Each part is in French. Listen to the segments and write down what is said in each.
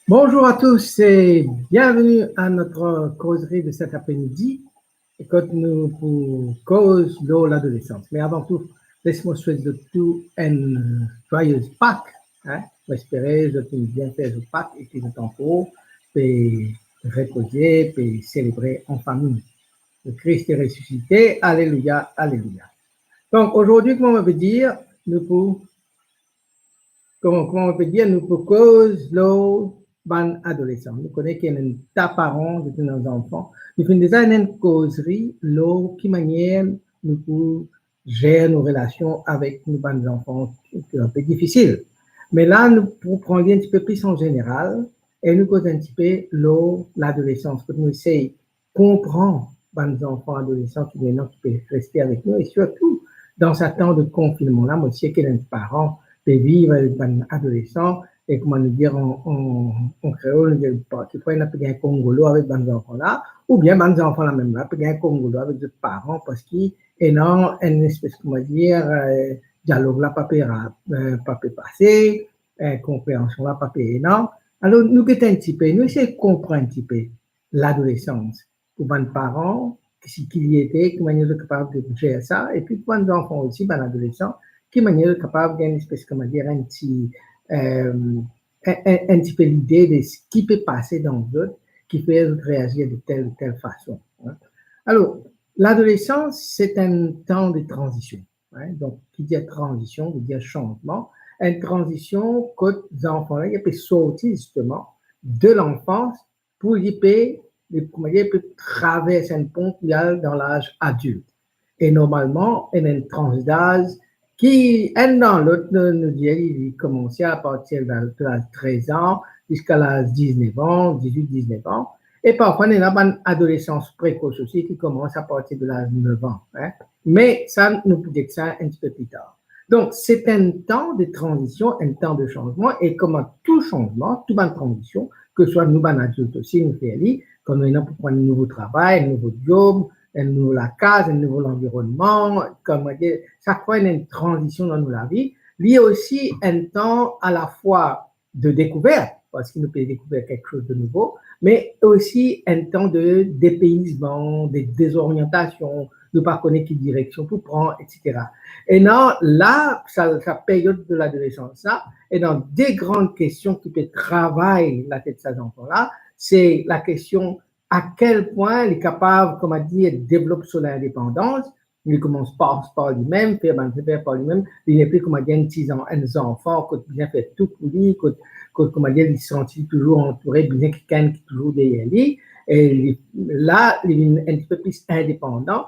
Bonjour à tous et bienvenue à notre causerie de cet après-midi. Écoute, nous pour cause de l'adolescence. Mais avant tout, laisse-moi souhaiter de tout une joyeuse Pâques. Hein? J'espère que tu bien fait de Pâques et que le temps pour reposer, puis célébrer en famille. Le Christ est ressuscité. Alléluia, alléluia. Donc aujourd'hui, comment on veut dire, nous pour comment on peut dire, nous pour cause l'eau ban adolescent. Nous connaissons qu'il y a un tas parents de nos enfants. Nous faisons déjà une causerie, l'eau, qui manière nous pour gérer nos relations avec nos ban enfants, c'est un peu difficile. Mais là, nous pour prendre un petit peu plus en général et nous causer un petit peu l'eau, l'adolescence, pour nous essayer de comprendre les enfants adolescents qui viennent, qui peuvent rester avec nous et surtout dans ce temps de confinement là, moi aussi, qu'il y a des parents de vivre avec un adolescent et comment nous dire en créole, nous dire, tu vois, il y a un Congolo avec des enfants là, ou bien des enfants là même là, il y a un Congolo avec des parents parce qu'il y a une espèce, comment dire, dialogue là, pas passé, compréhension là, pas énorme. Alors, nous, qui un petit peu, nous essayons de comprendre un petit peu l'adolescence pour les parents, qui y était, comment ils sont capables de gérer ça, et puis pour les enfants aussi, les adolescents, qui manière capable d'une espèce, comment dire, un petit peu l'idée de ce qui peut passer dans l'autre, qui fait réagir de telle ou telle façon. Hein. Alors, l'adolescence, c'est un temps de transition. Hein. Donc, qui dit transition, veut dire changement. Une transition que les enfants-là, ils peuvent sortir justement de l'enfance pour y peuvent traverser un pont dans l'âge adulte. Et normalement, il y a une tranche d'âge qui, un dans l'autre, nous dit, il commençait à partir de l'âge 13 ans jusqu'à l'âge 19 ans, 18-19 ans. Et parfois, il y a une adolescence précoce aussi qui commence à partir de l'âge 9 ans. Hein. Mais ça, nous pouvons dire ça un petit peu plus tard. Donc, c'est un temps de transition, un temps de changement. Et comme tout changement, toute bonne transition, que ce soit nous, adultes aussi, nous faisons, comme nous avons pour prendre un nouveau travail, un nouveau job, un nouveau la case, un nouveau environnement, comme dire, chaque fois il y a une transition dans la vie. Il y a aussi un temps à la fois de découverte, parce qu'il nous peut découvrir quelque chose de nouveau, mais aussi un temps de dépaysement, de désorientation, de ne pas connaître quelle direction pour prendre, etc. Et non, là, sa période de l'adolescence, là, est dans des grandes questions qui peut travailler la tête de ces enfants-là. C'est la question à quel point il est capable, comme a dit, de développer son indépendance. Il commence par lui-même, faire par lui-même. Il n'est plus, comme a dit, un enfant, qui bien fait tout pour lui, comme a dit, il se sentit toujours entouré, bien quelqu'un qui est toujours derrière lui. Et là, il est un petit peu plus indépendant.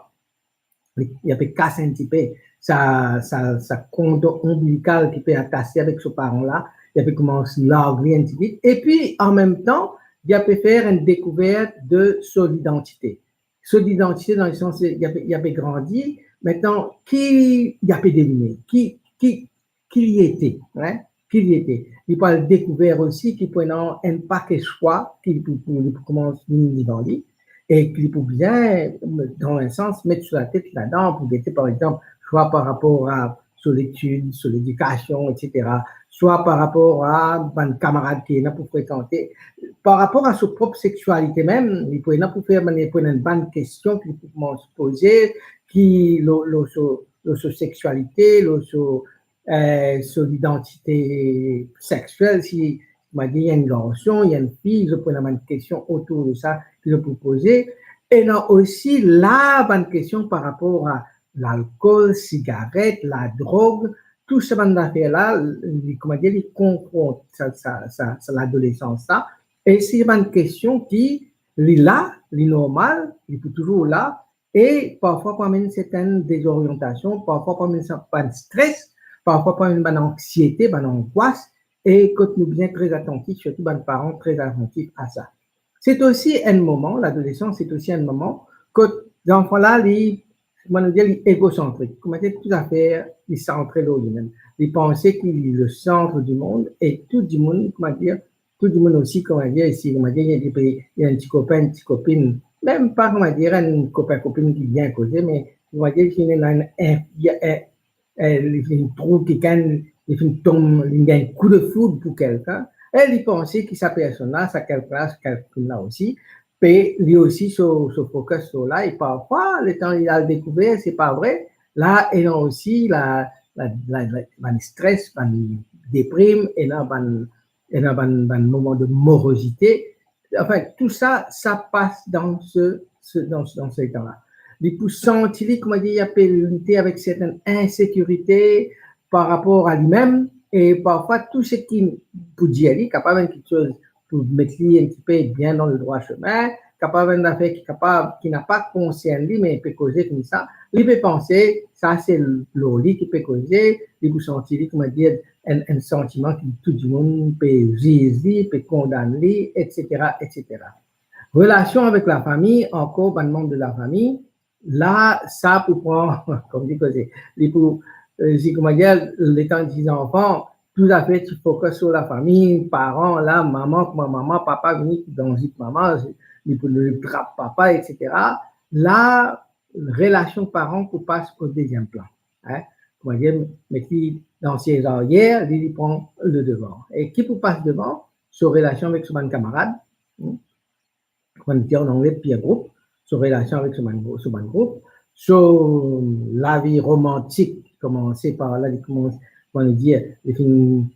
Il peut casser un petit peu sa cordon ombilical qui peut casser avec ce parent-là. Il peut commencer à larguer un petit peu. Et puis, en même temps, il peut faire une découverte de son identité. Son identité, dans le sens, il peut grandir. Maintenant, qui il peut deviner? Qui y était? Hein? Qui y était? Il peut le découvrir aussi, qui peut un paquet de choix, qui peut commencer à vivre dans lui et qui peut bien, dans un sens, mettre sur la tête là-dedans pour guetter, par exemple, soit par rapport à sur l'étude, sur l'éducation, etc., soit par rapport à un camarade qui est là pour fréquenter, par rapport à sa propre sexualité même, il peut là pour faire une bonne question qu'il peut se poser, qui, sa sexualité, son identité sexuelle, si m'a dit, il y a une garçon, il y a une fille, je pose une question autour de ça que je peux poser. Et là aussi, la bonne question par rapport à l'alcool, cigarette, la drogue, tout ce genre d'affaires-là, comment dire, ils confrontent l'adolescence, ça. Et c'est une question qui, est là, est normale, il est toujours là, et parfois, parmi une certaine désorientation, parfois, parmi un stress, parfois, parmi une anxiété, une angoisse, et que nous bien très attentifs, surtout les parents très attentifs à ça. C'est aussi un moment, l'adolescence, c'est aussi un moment que l'enfant-là, comment nous dire, il est égocentrique. Comment dire, tout à fait, il centré dans lui-même. Il pensait qu'il est le centre du monde et tout le monde, comment dire, tout le monde aussi, comment dire, ici, comment dire, il y a un petit copain, une petite copine, même pas, comment dire, un copain-copine qui vient causer, mais, comment dire, il y a une trou qui gagne, il tombe, il y a un coup de foudre pour quelqu'un. Elle y pensait que sa personne-là, sa quelqu'un-là aussi, puis lui aussi se focus sur là, et parfois, le temps il a découvert, c'est pas vrai, là, il a aussi le stress, le déprime, il a un moment de morosité. Enfin, tout ça, ça passe dans dans ce temps-là. Il peut sentir, comment dire, il y a avec certaines insécurités par rapport à lui-même, et parfois, tout ce qui peut dire, capable de quelque chose pour mettre lui un petit peu bien dans le droit chemin, capable d'un fait qui n'a pas conscience, mais il peut causer comme ça. Il peut penser, ça c'est l'oli qui peut causer, il peut sentir, comment dire, un sentiment que tout le monde peut juger, peut condamner, etc., etc. Relation avec la famille, encore, un membre de la famille, là, ça pour prendre, comme dit, pour, comment dire, les temps des enfants, tout à fait, tu focuses sur la famille, parents, là, maman, papa, venu dans le maman, pour le trappe papa, etc. Là, relation parents pour passer au deuxième plan. Hein? Comment dire, mais qui, dans ses arrières, il prend le devant. Et qui pour passer devant, sur relation avec son camarade, hein? On dit en anglais peer group, sur relation avec ce groupe, sur la vie romantique, commencer par là, on dit, il fait une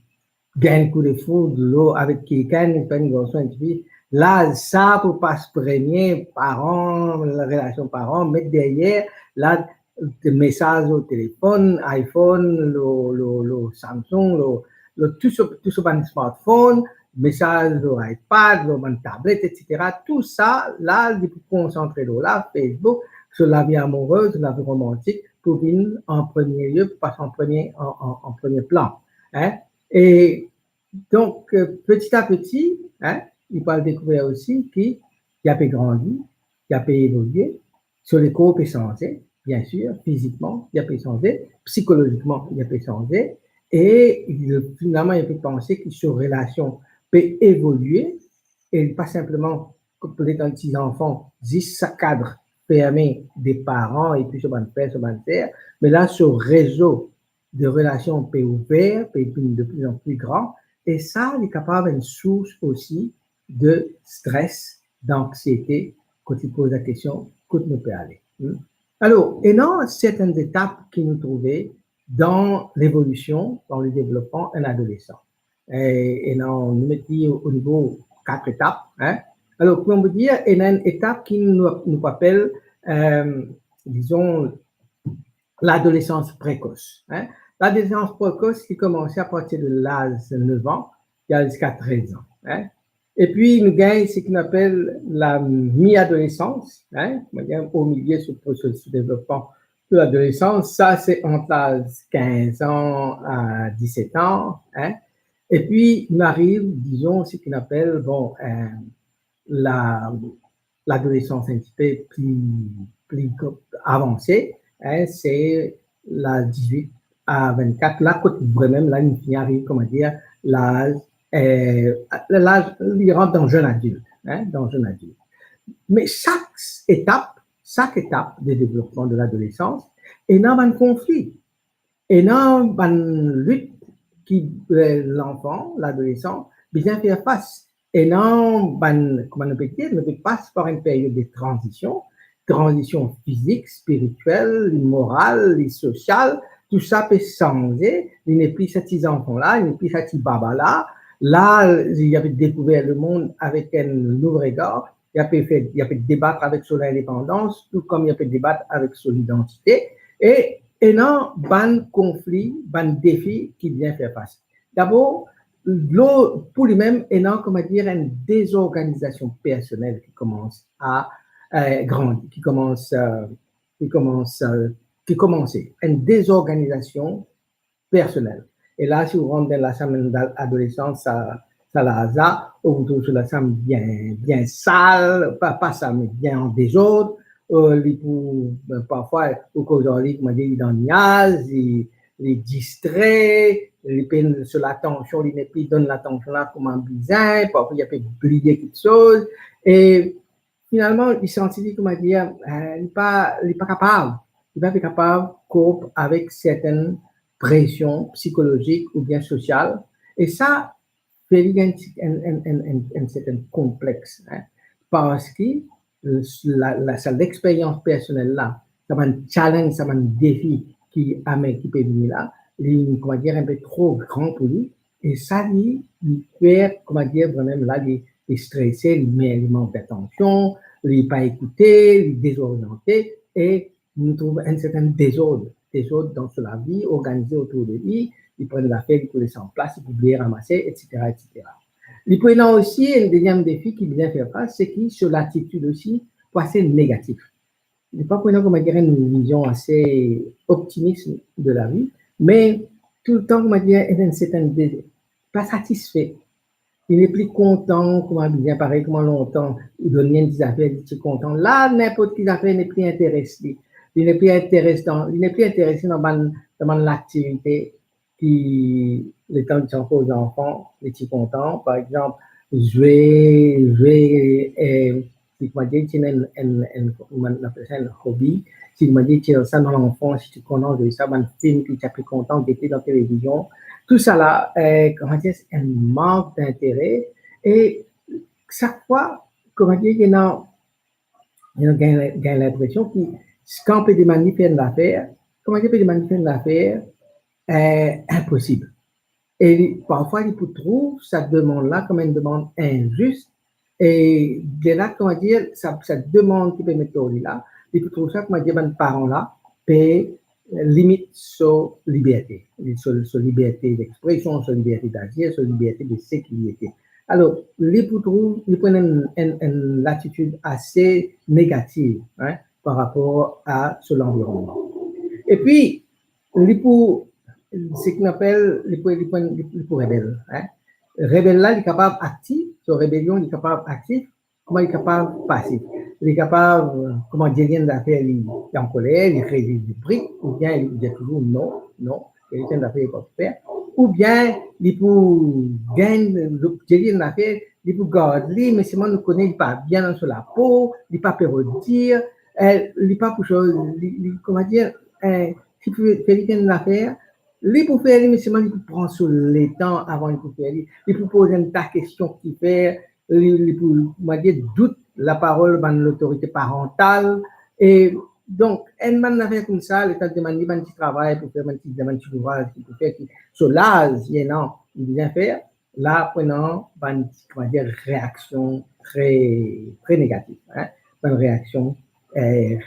gagne coup de foudre, l'eau avec quelqu'un, pas une grosse fille. Là, ça, pour pas se premier, parents, la relation parents, mettre derrière, là, des messages au téléphone, iPhone, le Samsung, tout ce smartphone, messages au iPad, au tablette, etc. Tout ça, là, il faut concentrer là, Facebook, sur la vie amoureuse, la vie romantique, pour venir en premier lieu, pour passer en premier plan. Hein? Et donc, petit à petit, hein, il va découvrir aussi qu'il a pu grandir, il a pu évoluer, sur les corps peut changer, bien sûr, physiquement, il a pu changer, psychologiquement, il a pu changer, et finalement, il peut penser que sur relation peut évoluer, et pas simplement, comme peut-être un petit enfant, juste ça cadre fermé des parents, et puis ce ban père, ce ban père, mais là, ce réseau de relations peut ouvert, peut être de plus en plus grand, et ça, il est capable d'une source aussi de stress, d'anxiété, quand il pose la question, quand nous peut aller. Alors, et non, certaines étapes qui nous trouvaient dans l'évolution, dans le développement d'un adolescent. Et non, nous mettons au niveau 4 étapes. Hein. Alors, comme vous dire, il y a une étape qui nous appelle, disons, l'adolescence précoce. Hein. L'adolescence précoce qui commence à partir de l'âge de 9 ans jusqu'à 13 ans. Hein. Et puis, nous gagnons ce qu'on appelle la mi-adolescence, hein, au milieu du processus de développement de l'adolescence. Ça, c'est entre l'âge 15 ans à 17 ans. Hein. Et puis, nous arrive, disons, ce qu'on appelle, bon, l'adolescence un petit peu plus avancée, hein, c'est la 18 à 24, là, vraiment, là, il arrive, comment dire, l'âge, il rentre dans jeune adulte, hein, dans jeune adulte. Mais chaque étape de développement de l'adolescence est dans un conflit, et dans une lutte qui l'enfant, l'adolescent, vient faire face. Et non, comment on peut dire, on passe par une période de transition physique, spirituelle, morale, sociale, tout ça peut changer. Il n'est plus cet enfant-là, il n'est plus cet baba-là. Là, il avait découvert le monde avec un nouveau regard. Il a pu débattre avec son indépendance, tout comme il a pu débattre avec son identité. Et non, ban conflit, ban défi qui vient faire face. D'abord, pour lui-même, et non, comment dire, une désorganisation personnelle qui commence à grandir, qui commence, une désorganisation personnelle. Et là, si vous rentrez dans la chambre d'adolescence, ça la hasard, vous trouvez la chambre bien sale, pas ça, mais bien en désordre. Parfois, au qu'aujourd'hui, comment dire, il est dans le niaise, il est distrait, il peine sur l'attention, il donne l'attention là comme un bizarre, parfois il peut oublier quelque chose. Et finalement, il s'est comment dire, il n'est pas capable. Il n'est pas capable de coper avec certaines pressions psychologiques ou bien sociales. Et ça, fait un certain complexe, hein, parce que l'expérience personnelle là, ça va un challenge, ça va un défi qui peut venir là, il comment dire, un peu trop grand pour lui, et ça lui fait, comment dire, vraiment là, il stressé, il manque d'attention, il pas écouté, il désorienté, et nous trouvons un certain désordre dans la vie, organisé autour de lui, il prend l'affaire, il peut laisser en place, il peut oublier ramasser, etc., etc. Il peut y avoir aussi un deuxième défi qui vient faire face, c'est qu'il sur l'attitude aussi, pour assez négatif. Il n'est pas prenant, comme dire, une vision assez optimiste de la vie, mais tout le temps, comment dire, il est certain pas satisfait. Il n'est plus content, comment bien pareil, comment longtemps, il donne des affaires, il est content. Là, n'importe quelle affaire n'est plus intéressé. Il n'est plus intéressé dans l'activité qui, les temps qui sont aux enfants, les petits contents. Par exemple, si tu m'as dit, tu as un hobby, si tu m'as dit, tu as ça dans l'enfant, si tu es content de ça, un film qui t'a plus content d'être dans la télévision, tout ça là, comment dire, c'est un manque d'intérêt. Et chaque fois, comment dire, il y a l'impression que quand on peut demander faire l'affaire, comment dire, peut demander faire l'affaire, impossible. Et parfois, il trouve cette demande-là comme une demande injuste. Et de là, comment dire, cette demande qui peut mettre là, il peut trouver ça, comment dire, ben, parents-là, peut limite sur liberté, sur liberté d'expression, sur liberté d'agir, sur liberté de sécurité. Alors, les trouvent, ils prennent une attitude assez négative, hein, par rapport à l'environnement. Et puis, les pour ce qu'on appelle les pour rebelles. Hein. Rebelle là, il est capable actif, sur rébellion, il est capable actif, comment il est capable passif. Il est capable, comment dire, rien d'affaires, il est en colère, il crée des briques, ou bien il dit toujours non, non, il y a rien d'affaires, il peut faire. Ou bien, il peut gagner, rien d'affaires, il peut garder, mais seulement nous connaît, il pas bien sur la peau, il n'est pas dire, il n'est pas pour chose, comment dire, si tu fais rien d'affaires, lui pour faire, mais seulement il prend sur le temps avant de faire, il peut poser une ta question qui fait, il peut, dire, doute la parole dans l'autorité parentale, et donc, un man affaire comme ça, le temps de demander un petit travail pour faire un petit ouvrage, pour faire, sur l'âge, il vient faire, là, prenant, comment dire, réaction très négative, hein, une réaction, une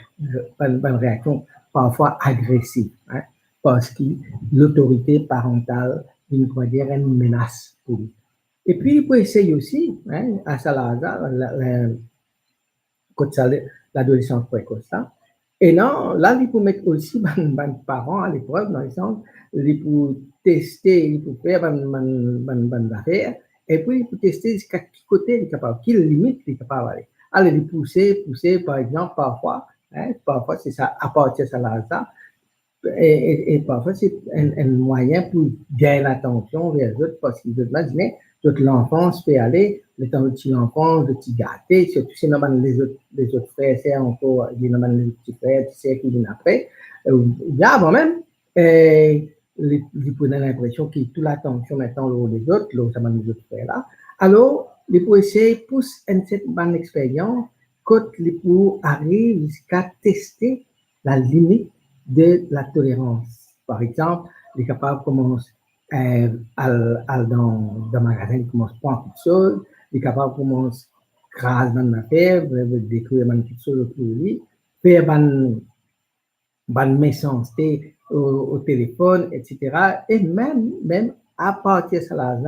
réaction parfois agressive, hein, parce que l'autorité parentale, il pourrait dire, une menace pour lui. Et puis, il peut essayer aussi, hein, à Salazar, l'adolescence précoce, ça. Et non, là, il peut mettre aussi les parents à l'épreuve, dans le sens, il peut tester, il peut faire des affaires, et puis il peut tester jusqu'à quel côté il est capable, quelle limite il est capable d'aller. Alors, il pousser, par exemple, parfois c'est ça, à partir de ça, et parfois c'est un moyen pour gagner l'attention vers les autres, parce qu'ils imaginez, toute l'enfance peut aller, le temps de l'enfance, de t'y gâter, surtout si les autres frères, c'est encore, les petits frères, tu sais, qui viennent après. Il y a avant même, ils prennent l'impression que toute l'attention maintenant au des autres, là, ça les autres frères là. Alors, les pour essayer, pousse cette bonne expérience, quand les pour arriver jusqu'à tester la limite de la tolérance. Par exemple, les capables commencent dans le magasin, ils commencent à prendre quelque chose, les capables commencent à craser dans l'affaire, détruire une petite chose autour de lui, faire une méchanceté au téléphone, etc. Et même à partir de cela,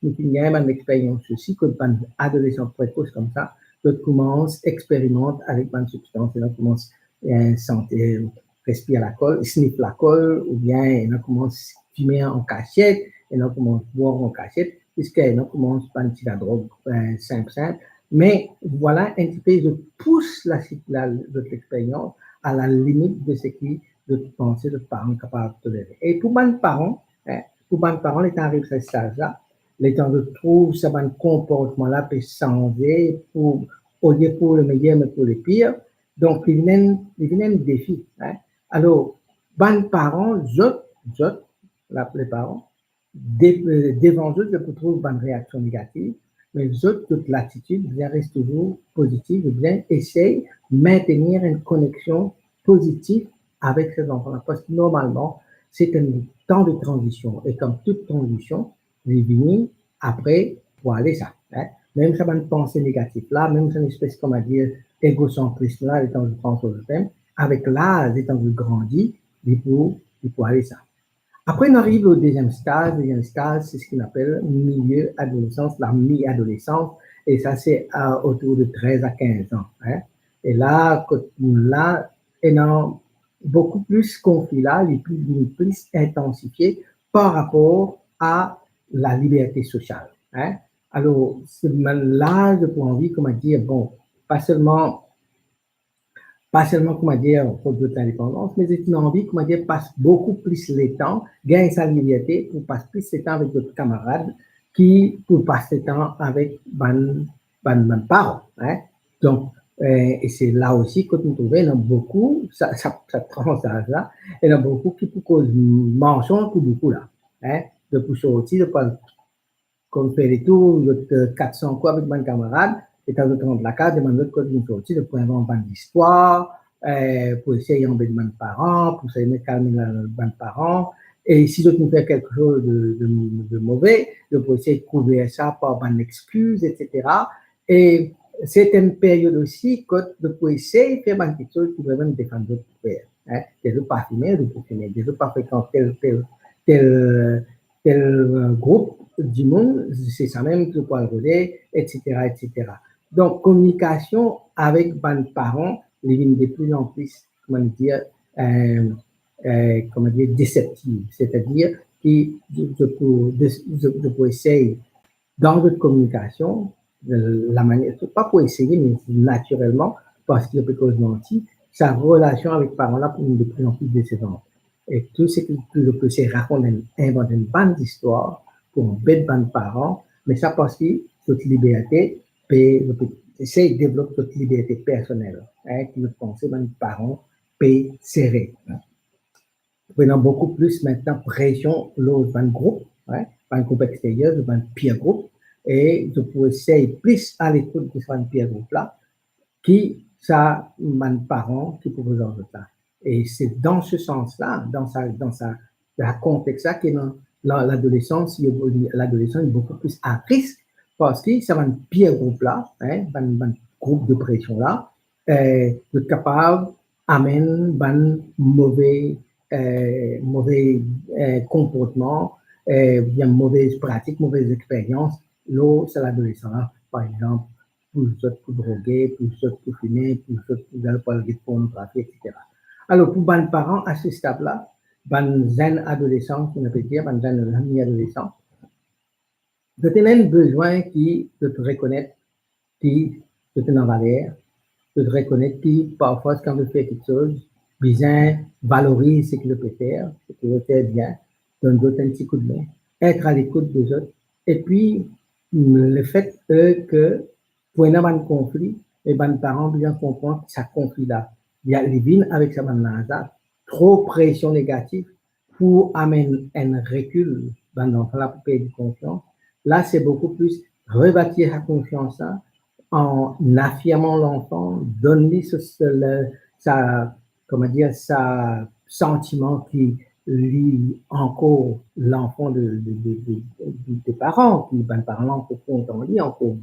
nous avons une expérience aussi, quand un adolescent précoce comme ça, nous commence à expérimenter avec une substance, et nous commence à sentir respire la colle, sniff la colle, ou bien on commence à fumer en cachette, et on commence à boire en cachette, puisqu'on commence par une petite drogue simple. Mais voilà, un petit peu, je pousse votre expérience à la limite de ce qui de penser de parents capables de tolérer. Et pour les parents, les temps arrivent à ce stade-là, les temps de trouver ce comportement-là peut changer au lieu pour le meilleur, mais pour le pire. Donc, il y a un défi. Hein. Alors, les parents, les parents, devant eux, je peux trouver une réaction négative, mais les autres, toute l'attitude, bien reste toujours positive, bien essaye de maintenir une connexion positive avec ces enfants-là. Parce que normalement, c'est un temps de transition. Et comme toute transition, les vignes, après, pour aller ça. Hein. Même ça, une pensée négative là, même une espèce, comment dire, égocentriste là, étant je pense au thème, avec l'âge, étant je grandis, il faut aller ça. Après, on arrive au deuxième stade. Le deuxième stade, c'est ce qu'on appelle milieu adolescence, la mi-adolescence. Et ça, c'est autour de 13 à 15 ans. Hein. Et là, il y a beaucoup plus conflit là, il est plus intensifié par rapport à la liberté sociale. Hein. Alors, là, je peux envie, comment dire, bon, pas seulement comment dire, pour toute l'indépendance, mais c'est une envie, comment dire, passe beaucoup plus le temps, gagne sa liberté pour passer plus de temps avec d'autres camarades pour passer le temps avec mes parents. Hein. Donc, et c'est là aussi que nous trouvons, il y en a beaucoup, ça tranche là, il y en a beaucoup qui pour cause mensonge pour beaucoup là. Hein. De pour sortir, de pas comme fait les tours, 400 quoi avec mes camarades, et quand je rentre la case, demande l'autre côté d'une sortie, de pour inventer une histoire, pour essayer d'embêter mes parents, pour essayer de calmer mes parents. Et si je fais quelque chose de mauvais, je peux essayer de couvrir ça par une excuse, etc. Et c'est une période aussi que je peux essayer de faire quelque chose qui vraiment me défendre de faire. Hein. Je ne veux pas finir, je peux finir. Je ne veux pas fréquenter tel groupe du monde, c'est ça même que quoi le relais, etc., etc. Donc, communication avec mes parents, les de plus en plus, comment dire, déceptive. C'est-à-dire que je peux essayer dans votre communication, la manière, pas pour essayer, mais naturellement, parce qu'il peut cause mentir, sa relation avec les parents-là pour de plus en plus décevante. Et tout ce que je peux, c'est raconter, inventer une bande d'histoire pour embêter les parents, mais ça parce que cette liberté, essayer de développer cette liberté personnelle, hein, qui veut penser que les parents peut serrer. Hein. Prenant beaucoup plus maintenant pression lors d'un groupe, hein, un groupe extérieur, d'un peer groupe, et je peux essayer plus à l'écoute de ce peer groupe-là, qui ça, mes parents, qui peuvent vous en ça. Et c'est dans ce sens-là, la contexte-là, que l'adolescence est beaucoup plus à risque, parce que ça va un peer groupe-là, hein, un groupe de pression-là, est capable d'amener un mauvais comportement, bien mauvaise pratique, mauvaise expérience, là, c'est l'adolescent. Par exemple, pour les autres pour droguer, pour les autres pour fumer, pour les autres pour aller parler de pornographie, etc. Alors, pour les parents, à ce stade-là, les jeunes adolescents, on peut dire, les jeunes mi-adolescents, vous avez besoin de te reconnaître, qui de te en valeur, de te reconnaître qui, parfois, quand tu fais quelque chose, bien, valorise ce qu'il peut faire, ce qu'il fait bien, donne d'autres un petit coup de main, être à l'écoute des autres. Et puis, le fait que, pour un conflit, les parents bien comprendre ce conflit-là. Il y a les vignes avec sa manada, trop pression négative pour amener un recul dans l'enfant, pour perdre confiance. Là, c'est beaucoup plus rebâtir la confiance hein, en affirmant l'enfant, donner sa, comment dire, sa sentiment qui lie encore l'enfant des parents, qui ben, parlant encore compte en lui, encore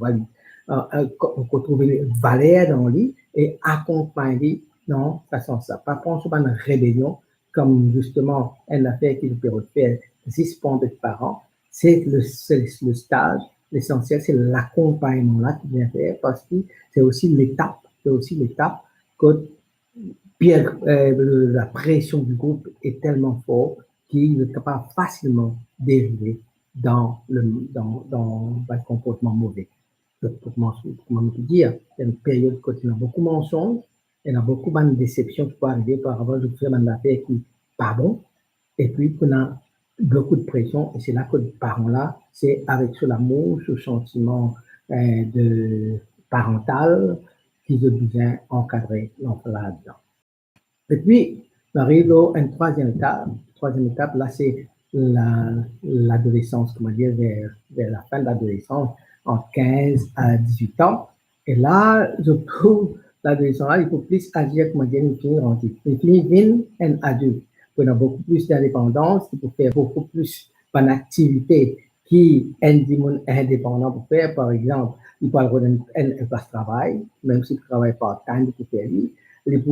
on trouve les valeurs dans lui et accompagner dans façon ça. Par contre, c'est pas une rébellion, comme justement un affaire qui peut faire 6 de parents, c'est le stage. L'essentiel, c'est l'accompagnement là qui vient faire parce que c'est aussi l'étape que la pression du groupe est tellement forte qu'il est capable facilement dériver dans le comportement mauvais. Comment te dire, il y a une période où il y a beaucoup de mensonges, il y a beaucoup de déceptions qui peuvent arriver par rapport à une affaire qui n'est pas bon, et puis on a beaucoup de pression, et c'est là que les parents-là, c'est avec ce l'amour, ce sentiment de parental qu'ils ont bien encadrer l'enfant là-dedans. Et puis, on arrive à une troisième étape. Troisième étape, là, c'est l'adolescence, comment dire, vers la fin de l'adolescence, entre 15 à 18 ans. Et là, je trouve l'adolescent là, il faut plus agir, comment dire, une fille rentrée. Une fille vient un adulte. On a beaucoup plus d'indépendance, il faut faire beaucoup plus d'activités qui est indépendant pour faire. Par exemple, il peut avoir un travail, même s'il travaille part-time, il peut faire lui. Il peut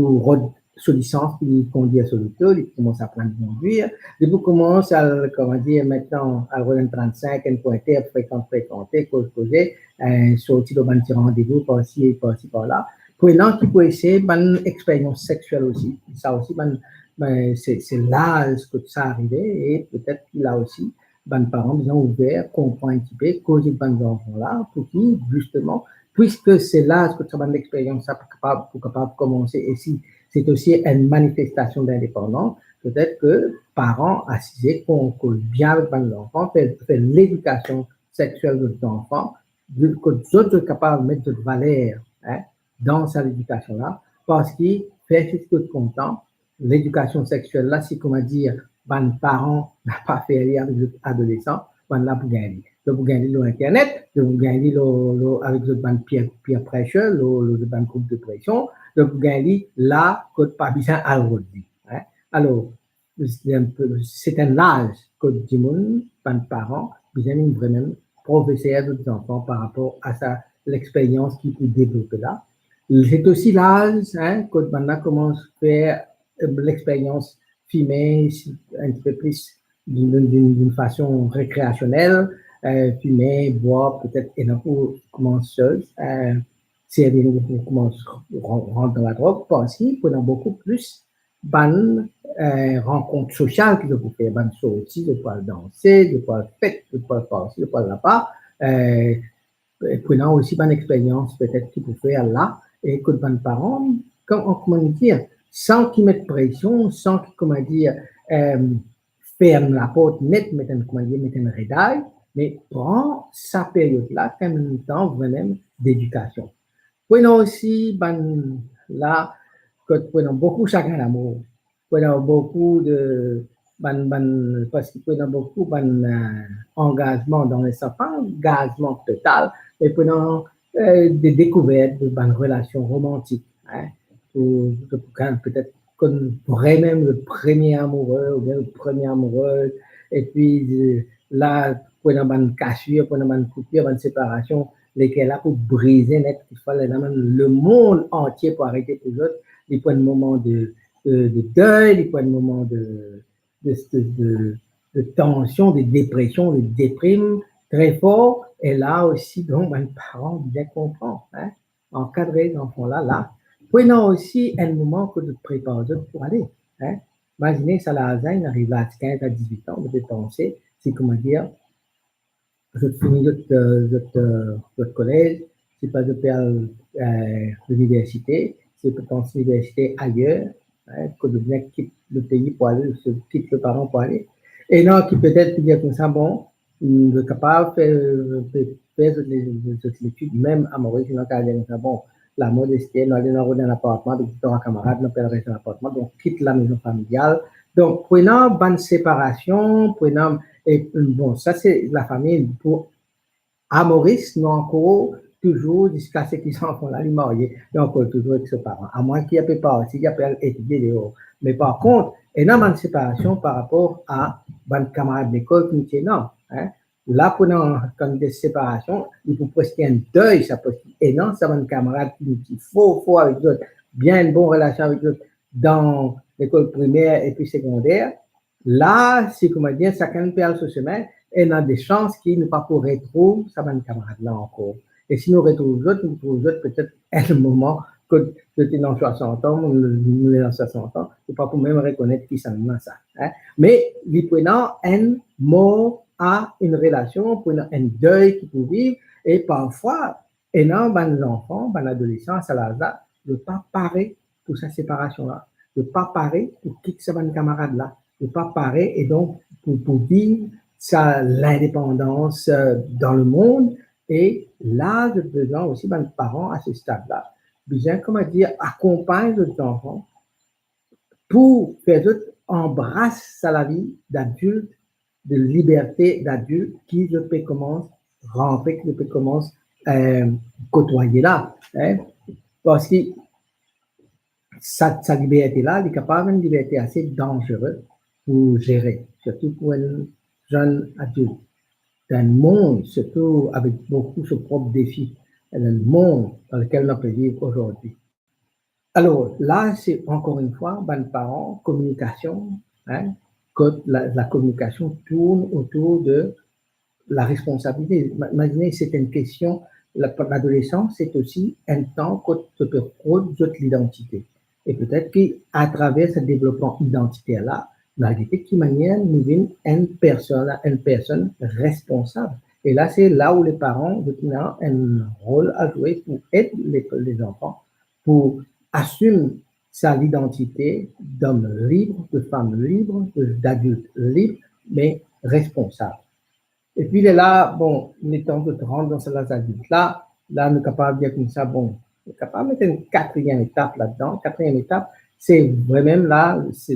sur licence, il conduit sur l'auto, il commence à apprendre à conduire. Il commence à, comment dire, maintenant, à avoir un 35, un pointé, à fréquenter, causer, sortir de petit rendez-vous par-ci, par-ci, par-là. Pour l'an qui peut essayer, une expérience sexuelle aussi. Ça aussi, c'est l'âge que ça arrivait et peut-être qu'il a aussi, les parents bien ouverts, comprendre un petit peu, causer de bonnes enfants-là, pour qui, justement, puisque c'est l'âge que ça va l'expérience pour capable de commencer. Et si c'est aussi une manifestation d'indépendance, peut-être que parents assisés qu'on bien avec les enfants, fait l'éducation sexuelle de l'enfant, que les autres sont capables de mettre de valeur hein, dans cette éducation-là, parce qu'il fait ce que content. L'éducation sexuelle, là, c'est comment dire, les parents n'ont pas fait rien avec les adolescents, ben là pour gagner. Donc, vous gagnez l'Internet, vous gagnez avec le peer pressure, le groupe de pression, donc vous gagnez là, que pas besoin à le hein. Alors, c'est un âge que du monde, les parents, besoin vraiment professeur des enfants par rapport à l'expérience qu'ils peuvent développer là. C'est aussi l'âge hein, que maintenant commence à faire l'expérience filmée un peu plus d'une façon récréationnelle, fumer, boire, peut-être énormément commenceuse, si elle commence rentre dans la drogue, parce qu'il y a beaucoup plus de rencontres sociales que vous faites, de sorties, de pouvoir danser, de pouvoir fêter, de pouvoir passer, de pouvoir là-bas, prenant aussi une expérience peut-être qu'il peut faire là, et que les parents, comment dire, sans qu'ils mettent pression, sans qu'ils, comment dire, ferment la porte net, mettent un rédail, mais prend sa période-là comme un temps vraiment d'éducation. Prenons aussi, ben, là, que prenons beaucoup chacun d'amour, prenons beaucoup de, parce que prenons beaucoup engagement dans les enfants, engagement total, et prenons des découvertes de bonnes relations romantiques, hein, peut-être qu'on pourrait même le premier amoureux ou bien le premier amoureux, et puis là, prenons une cassure, prenons une coupure, une séparation, lesquels là pour briser net, il fallait le monde entier pour arrêter pour eux. Il faut un moment de deuil, il faut un moment de tension, de dépression, de déprime très fort. Et là aussi, donc, les parents bien comprennent, hein, encadrer l'enfant là. Prenons aussi un moment que de préparer pour aller. Hein. Imaginez, ça la il arrive à 15 à 18 ans, de penser, c'est comment dire, je finis votre collège, c'est pas de faire l'université, c'est peut-être l'université ailleurs, hein, que de bien quitter le pays pour aller, quitte le parent pour aller. Et non, qui peut-être dire comme ça, bon, le capable de faire des études, même à Maurice, dans le dire ça, bon, la modestie, nous allons dans un appartement, donc tu as un camarade, nous allons rester dans l'appartement, donc quitte la maison familiale. Donc, prenons bonne séparation, prenons et bon, ça, c'est la famille. Pour à Maurice, nous encore toujours jusqu'à ce qu'ils s'en font là, les mariés, ils encore toujours avec ses parents. À moins qu'il n'y ait pas aussi, il y a étudier dehors. Mais par contre, énormément de séparation par rapport à un camarade d'école qui dit non. Hein. Là, pendant comme des séparations, il faut presque un deuil, ça peut et non, ça va un camarade qui dit faux avec d'autres, bien une bonne relation avec d'autres dans l'école primaire et puis secondaire. Là, c'est comment dire, chacun perd ce chemin et on a des chances qu'il ne pas pour retrouver sa même camarade là encore. Et si nous retrouvons d'autres, nous trouvons d'autres peut-être à un moment que tu es dans 60 ans, nous sommes dans 60 ans, tu pas pour même reconnaître qui s'en est ça. Hein. Mais, il prenant un mot à une relation, prenant un deuil qui peut vivre, et parfois, et non, ben, l'enfant, ben, l'adolescent, ça l'a, ne pas parer pour sa séparation-là, ne pas parer pour quitter sa camarade là, ne pas parer et donc pour vivre l'indépendance dans le monde et là, de besoin aussi, ben, les parents à ce stade-là, besoin, comment dire, accompagnent les enfants pour faire d'autres embrassent la vie d'adulte de liberté d'adulte qui je peux commencer rentrer, qui je peux commencer côtoyer là. Hein? Parce que sa liberté-là, elle est capable d'une liberté assez dangereuse pour gérer, surtout pour un jeune adulte. Dans un monde, surtout avec beaucoup de propres défis, dans le monde dans lequel on peut vivre aujourd'hui. Alors là, c'est encore une fois, ben, parents, communication, hein, que la communication tourne autour de la responsabilité. Imaginez, c'est une question, l'adolescence, c'est aussi un temps que tu peux produire l'identité. Et peut-être qu'à travers ce développement identitaire-là, malgré de manière, nous avons une personne responsable. Et là, c'est là où les parents ont un rôle à jouer pour aider les enfants, pour assumer sa identité d'homme libre, de femme libre, d'adulte libre, mais responsable. Et puis là, bon, il est temps de rentrer dans cette adulte-là. Là, on est capable de dire comme ça, bon, on est capable de mettre une quatrième étape là-dedans. Quatrième étape, c'est vraiment là, je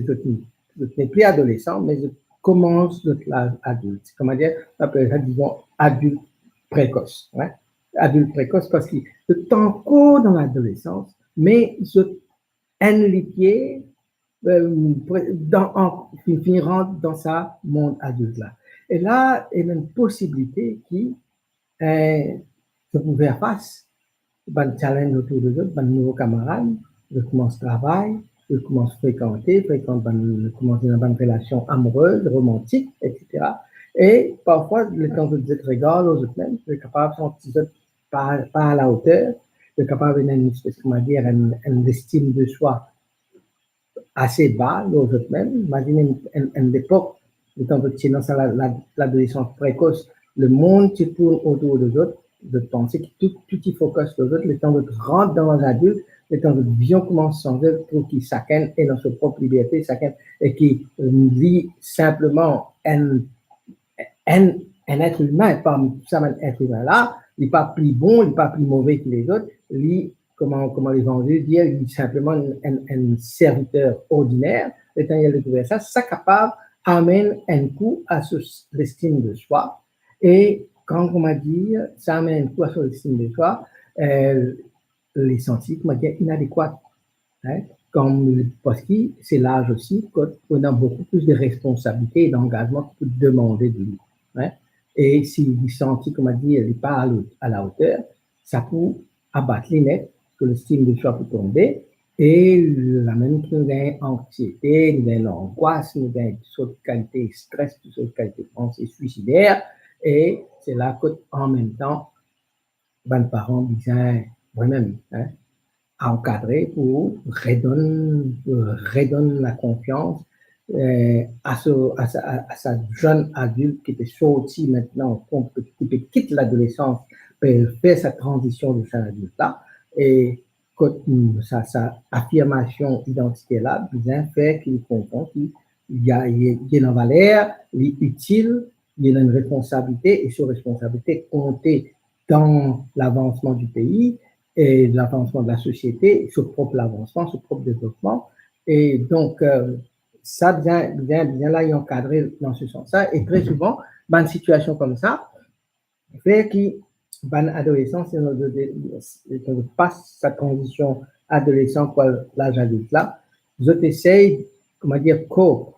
n'ai plus adolescent, mais je commence l'âge adulte. Comment dire, on appelle ça, disons, adulte précoce. Ouais? Adulte précoce parce que je suis encore dans l'adolescence, mais je enlitier qui rentre dans sa monde adulte là. Et là, il y a une possibilité qui se pouvait faire face à challenge autour de eux, à nouveaux camarades, je commence à travailler, je commence à fréquenter, je commence une bonne relation amoureuse, romantique, etc. Et parfois, le temps de dire regarde aux autres mêmes, je suis capable de sentir pas à la hauteur, je suis capable d'avoir une estime de soi assez bas, aux autres mêmes. Imaginez une époque, le temps de l'adolescence précoce, le monde qui tourne autour des autres, de penser que tout y focus sur les autres, le temps de rentrer dans l'adulte, le temps de bien commencer à changer pour qu'il chacun ait dans sa propre liberté, chacun, et qui vit simplement un être humain, parmi tout ça, un être humain-là, il n'est pas plus bon, il n'est pas plus mauvais que les autres, lui, comment l'évangile dit, il est simplement un serviteur ordinaire, et quand il a découvert ça, ça capable amène un coup à l'estime de soi, et quand on m'a dit, ça amène un coup à l'estime de soi, les sentis, comment dire, inadéquats, hein, parce que c'est l'âge aussi qu'on a beaucoup plus de responsabilités et d'engagement qu'on peut demander de lui. Hein. Et s'il sentit, comme on dit, il n'est pas à la hauteur, ça peut abattre les nets, que l'estime de soi peut tomber, et la même qui nous a anxiété, nous a l'angoisse, nous a toutes sortes de qualités stress, toutes sortes de qualités pensées suicidaires, et c'est là qu'en même temps, ben, les parents disent, moi-même, hein, à encadrer pour redonner la confiance à sa jeune adulte qui était sorti maintenant, qui quitte l'adolescence pour faire sa transition de jeune adulte-là. Et sa affirmation identité-là, bien fait qu'il comprend qu'il y a une valeur, il est utile, il a une responsabilité, et cette responsabilité compter dans l'avancement du pays et l'avancement de la société, son propre avancement, son propre développement. Et donc, ça bien là, y encadré dans ce sens-là. Et très souvent, dans une situation comme ça, fait que dans l'adolescence, on passe sa transition adolescent pour l'âge adulte là, je t'essaye, comment dire,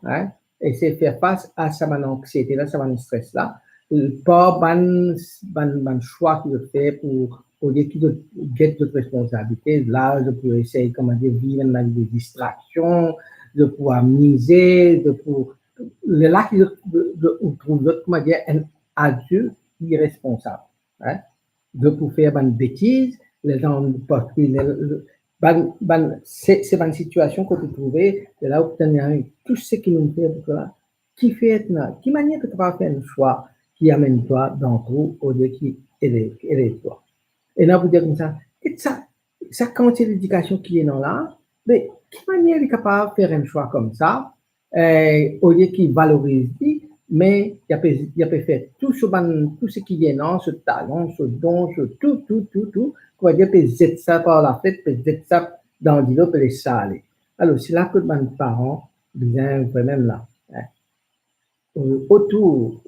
hein, essayer de faire face à sa anxiété là, sa stress là, pas ban choix qu'il fait pour au lieu de get de responsabilité, là, je peux essayer, comment dire, vivre une vie de distraction, de pouvoir miser, de pouvoir, là, on trouve, comment dire, un adulte irresponsable, hein, de pouvoir faire une bêtise, parce que c'est une situation que tu trouves, de là où tu as tout ce qui nous fait, qui fait, qui manière que tu vas faire un choix qui amène toi dans tout au lieu qui est toi. Et là, vous dites comme ça quantité d'éducation qui est dans là, mais quelle manière il est capable de faire un choix comme ça, au lieu qu'il valorise, mais il a fait tout ce qui est dans, ce talent, ce don, tout, qu'on va dire, peut jeter ça par la tête, peut jeter ça dans l'îlot, peut laisser ça aller. Alors, c'est là que mes parents viennent vraiment là. Hein. autour,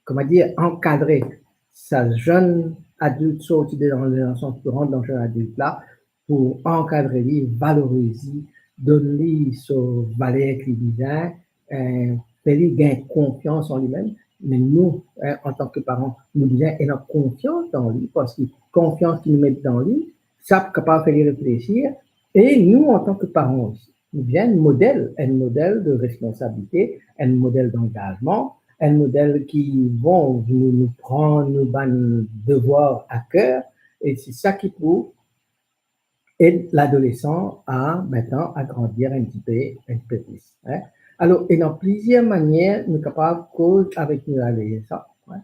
comment dire, encadrer sa jeune adulte sortie de l'adolescence pour rentrer dans jeune adulte là, pour encadrer lui, valoriser, donner son valeur qu'il disait, faire lui gagner confiance en lui-même. Mais nous, en tant que parents, nous disons, et notre confiance dans lui, parce que confiance qu'il nous met dans lui, ça capable de faire lui réfléchir. Et nous, en tant que parents aussi, nous disons un modèle de responsabilité, un modèle d'engagement, un modèle qui vont nous prendre nos devoirs à cœur, et c'est ça qui peut aider l'adolescent à maintenant à grandir un peu plus. Hein. Alors, il y a plusieurs manières nous capables de cause avec nos adolescents. Hein.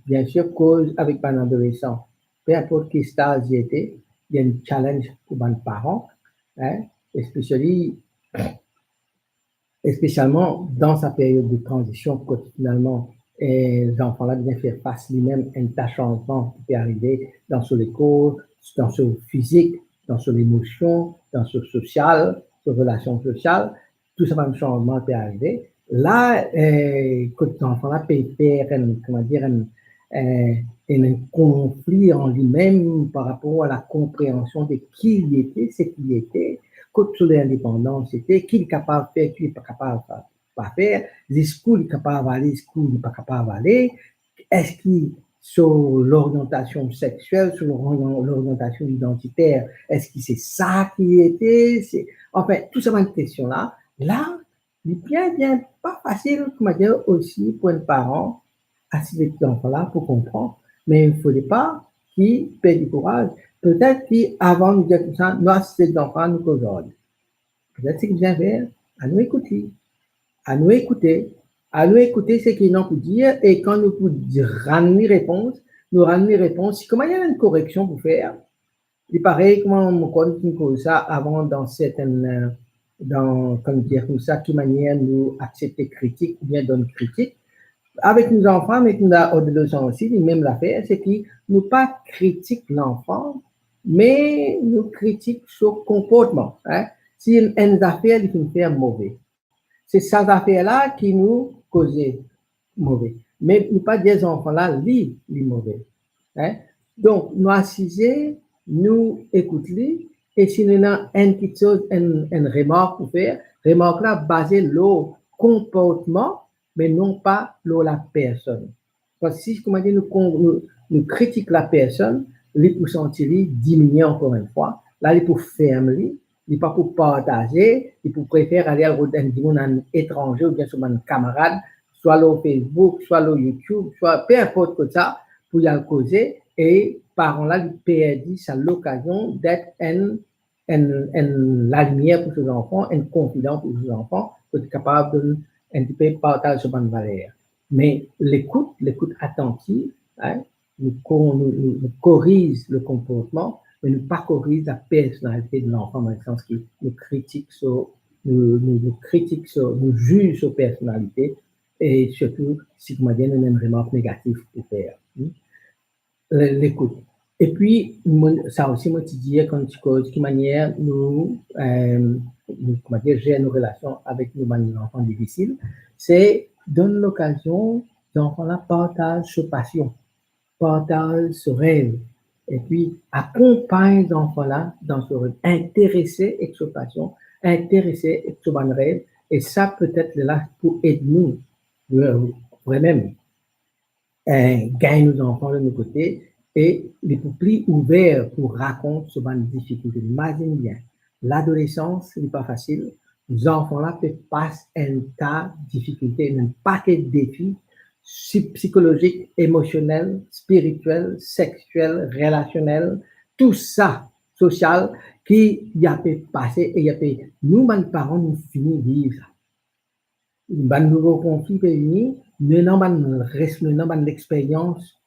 Bien sûr, cause avec un adolescent, peu importe quel stage il était, il y a un challenge pour les parents, hein, et spécialement dans sa période de transition, quand finalement les enfants-là doivent faire face lui-même à un changement qui peut arriver dans son école, dans son physique, dans son émotion, dans son social, son relation sociale, tout ça, un changement peut arriver. Là, quand l'enfant-là peut faire comment dire, un conflit en lui-même par rapport à la compréhension de qui il était, ce qu'il était, quand sur l'indépendance, c'était qui est capable de faire, qui n'est pas capable de pas faire, les schools est capable d'aller, les schools n'est pas capable d'aller, est-ce qu'il sur l'orientation sexuelle, sur l'orientation identitaire, est-ce que c'est ça qui était, enfin, tout ça, une question là, il est bien pas facile, comment dire, aussi pour un parent, à ces enfants-là, pour comprendre, mais il ne faudrait pas qu'ils perdent du courage. Peut-être qu'avant de dire tout ça, nous, ces enfants, nous qu'aujourd'hui. Peut-être ce qu'ils vient faire, à nous écouter, à nous écouter, à nous écouter ce qu'ils ont pour dire, et quand nous pouvons ramener réponse, nous ramener réponse. Comment il y a une correction pour faire? Il paraît, comment on connaît ça avant dans certaines, comme dire comme ça, qui manière nous accepter critique ou bien donner critique. Avec nos enfants, mais nous adolescents aussi, même l'affaire, c'est qu'ils nous pas critiquent l'enfant, mais nous critiquent son comportement. Hein. Si une affaire qui nous fait mauvais, c'est ces affaires-là qui nous causent mauvais. Mais nous pas des enfants-là, les mauvais. Hein. Donc, nous assiser, nous écouter, et si nous avons une petite chose, une remarque pour faire, remarque là basée sur le comportement, mais non pas sur la personne. Parce que si, comment dire, nous critiquons la personne, les pourcentages diminuent encore une fois. Là, il pour fermer, il pas pour partager, il pour préférer aller à un étranger ou bien sur un camarade, soit sur Facebook, soit sur YouTube, soit peu importe que ça, pour y aller causer. Et parents-là, ils perdent sa l'occasion d'être la lumière pour ses enfants, un confident pour ses enfants, pour être capable de un petit peu partager sur une valeur. Mais l'écoute attentive, hein, nous corrige le comportement, mais ne pas corrige la personnalité de l'enfant dans le sens qu'il nous critique nous juge sur personnalité et surtout si vous m'avez une remarque négative pour faire. L'écoute. Et puis, ça aussi, moi, tu dis, quand tu causes, de quelle manière comment dire, gérer nos relations avec nos enfants difficiles, c'est donne l'occasion, l'enfant-là partage sa passion, partage ce rêve, et puis accompagne l'enfant-là dans ce rêve, intéressé avec sa passion, intéressé avec son bon rêve, et ça peut-être là pour aider nous, vraiment, gagner nos enfants de nos côtés, et les plus ouverts pour raconter ce genre de difficultés. Imagine bien, l'adolescence, ce n'est pas facile. Les enfants-là peuvent passer un tas de difficultés, un paquet de défis psychologiques, émotionnels, spirituels, sexuels, relationnels, tout ça, social, qui y a pu passer et y a pu, nous, les parents, nous finissons de vivre ça. Un nouveau conflit peut venir, mais non, l'expérience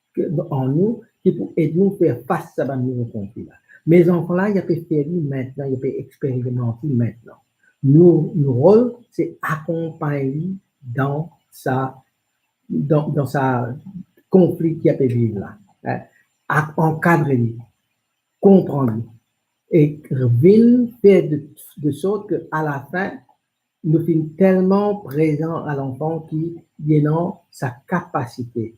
en nous qui peut aider nous à faire face à ce nouveau conflit. Mes enfants-là, ils peuvent faire maintenant, ils peuvent expérimenter maintenant. Notre rôle, c'est accompagner dans sa conflit qui a pu vivre là. Hein, encadrer, comprendre et venir faire de sorte qu'à la fin, nous sommes tellement présents à l'enfant qui a sa capacité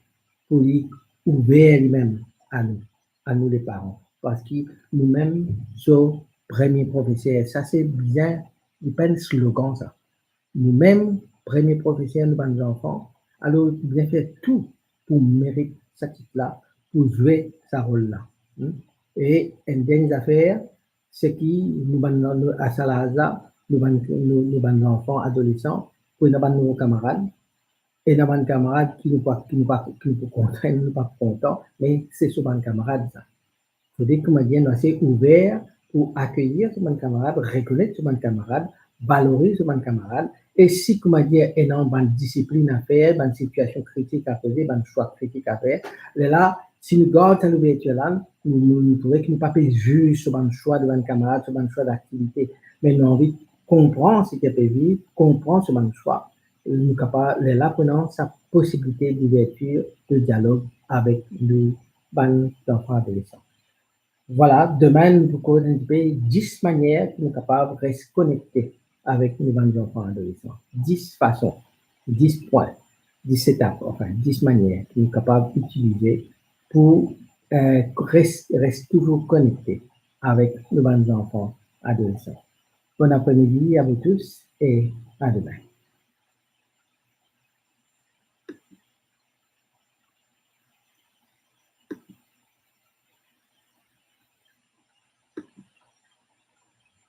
pour lui ouvrir lui-même à nous les parents. Parce que nous-mêmes sommes premiers professeurs. Ça, c'est bien, il pas un slogan, ça. Nous-mêmes, premiers professeurs, nous, nos enfants, alors bien faire tout pour mériter ce titre-là, pour jouer ce rôle-là. Et une dernière affaire, c'est qui nous, à Salaza, nous, enfants, adolescents, pour nous, nos camarades, et nous, camarades qui nous pas, qui nous contents, nous pas contents, mais c'est souvent camarades, ça. Il faut dire que nous assez ouvert pour accueillir ce mon camarade, reconnaître ce mon camarade, valoriser ce mon camarade, et si, comment dire, il y a une discipline à faire, une situation critique à faire, un choix critique à faire, là, si nous gardons cette ouverture-là, nous trouvons que nous ne pas juger sur un choix de mon camarade, sur un choix d'activité, mais nous avons envie de comprendre ce qu'il peut vivre, comprendre ce mon choix. Nous sommes capables, là, prenons sa possibilité d'ouverture, de dialogue avec nos enfants adolescents. Voilà, demain, nous pouvons développer 10 manières que nous sommes capables de rester connectés avec nos enfants adolescents. 10 façons, 10 points, 10 étapes, enfin 10 manières que nous sommes capables d'utiliser pour rester toujours connectés avec nos enfants adolescents. Bon après-midi à vous tous et à demain.